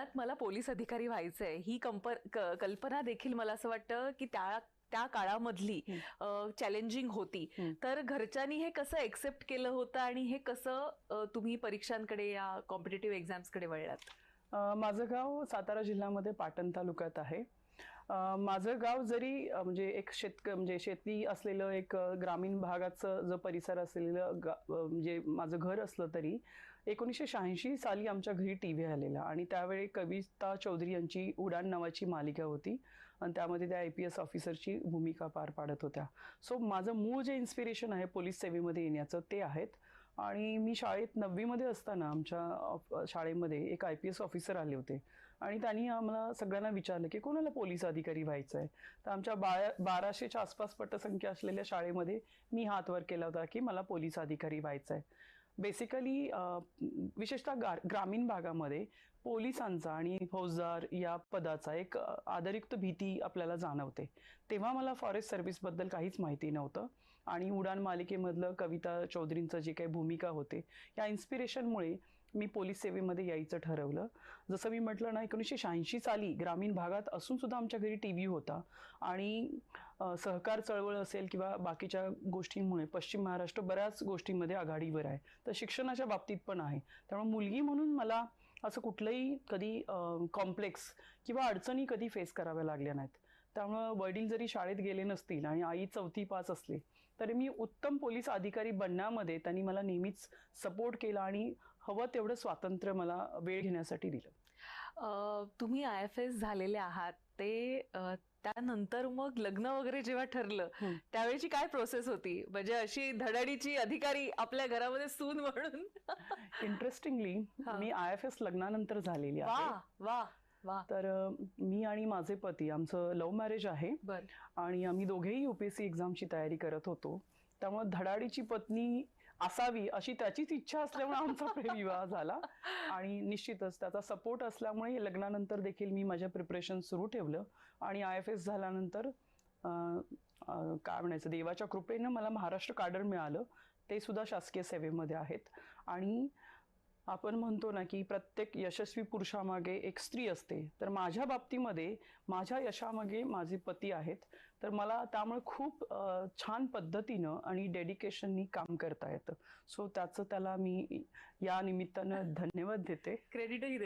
मुळात मला पोलीस अधिकारी व्हायचंय ही कल्पना देखील मला असं वाटतं की त्या त्या काळामधली चॅलेंजिंग होती. तर घरच्यांनी हे कसं एक्सेप्ट केलं होतं आणि हे कसं तुम्ही परीक्षांकडे या कॉम्पिटिटिव्ह एक्झाम्सकडे वळलात? माझं गाव सातारा जिल्ह्यामध्ये पाटण तालुक्यात आहे. माझं गाव जरी म्हणजे एक म्हणजे शेती असलेलं एक ग्रामीण भागाचं जो परिसर असलेलं म्हणजे माझं घर असलं तरी 1986 साली आमच्या घरी टीव्ही आलेला आणि त्यावेळी कविता चौधरी यांची उडान नावाची मालिका होती आणि त्यामध्ये त्या IPS ऑफिसरची भूमिका पार पाडत होत्या. सो माझं मूळ जे इन्स्पिरेशन आहे पोलीस सेवेमध्ये येण्याचं ते आहेत. आणि मी शाळेत 9वी मध्ये असताना आमच्या शाळेमध्ये एक IPS ऑफिसर आले होते आणि त्यांनी आम्हाला सगळ्यांना विचारलं की कोणाला पोलीस अधिकारी व्हायचं आहे. तर आमच्या 1200च्या आसपास पटसंख्या असलेल्या शाळेमध्ये मी हात वर केला होता की मला पोलीस अधिकारी व्हायचं आहे. बेसिकली विशेषतः ग्रामीण भागामध्ये पोलिसांचा आणि फौजदार या पदाचा एक आदरयुक्त भीती आपल्याला जाणवते. तेव्हा मला फॉरेस्ट सर्व्हिसबद्दल काहीच माहिती नव्हतं आणि उडान मालिकेमधलं कविता चौधरींचं जे काही भूमिका होते या इन्स्पिरेशनमुळे मी पोलीस सेवेमध्ये यायचं ठरवलं. जसं मी म्हटलं ना 1986 साली ग्रामीण भागात असून सुद्धा आमच्या घरी टीव्ही होता आणि सहकार चळवळ असेल किंवा बाकीच्या गोष्टींमुळे पश्चिम महाराष्ट्र बऱ्याच गोष्टींमध्ये आघाडीवर आहे. तर शिक्षणाच्या बाबतीत पण आहे. त्यामुळे मुलगी म्हणून मला असं कुठलंही कधी कॉम्प्लेक्स किंवा अडचणी कधी फेस कराव्या लागल्या नाहीत. त्यामुळं वडील जरी शाळेत गेले नसतील आणि आई 4थी पास असले तरी मी उत्तम पोलीस अधिकारी बनण्यामध्ये त्यांनी मला नेहमीच सपोर्ट केला आणि हवं तेवढं स्वातंत्र्य मला वेळ घेण्यासाठी दिलं. तुम्ही IFS झालेले आहात ते त्यानंतर मग लग्न वगैरे जेव्हा ठरलं त्यावेळेची काय प्रोसेस होती? म्हणजे अशी धडाडीची अधिकारी आपल्या घरामध्ये सून म्हणून? इंटरेस्टिंगली मी IFS लग्नानंतर झालेली आहे. वा वा. तर मी आणि माझे पती आमचं लव्ह मॅरेज आहे आणि आम्ही दोघेही UPSC एक्झामची तयारी करत होतो. त्यामुळे धडाडीची पत्नी असावी अशी त्याचीच इच्छा असल्यामुळे आमचा प्रेमविवाह झाला आणि निश्चितच त्याचा सपोर्ट असल्यामुळे लग्नानंतर देखील मी माझ्या प्रिपरेशन सुरू ठेवलं आणि IFS झाल्यानंतर काय म्हणायचं देवाच्या कृपेनं मला महाराष्ट्र काडर मिळालं. ते सुद्धा शासकीय सेवेमध्ये आहेत आणि आपण म्हणतो ना की प्रत्येक यशस्वी पुरुषामागे एक स्त्री असते. तर माझ्या बाबतीमध्ये माझ्या यशामागे माझे पती आहेत. तर मला त्यामुळे खूप छान पद्धतीनं आणि डेडिकेशननी काम करता येतं. सो त्याचं त्याला मी या निमित्तानं धन्यवाद देते. क्रेडिटही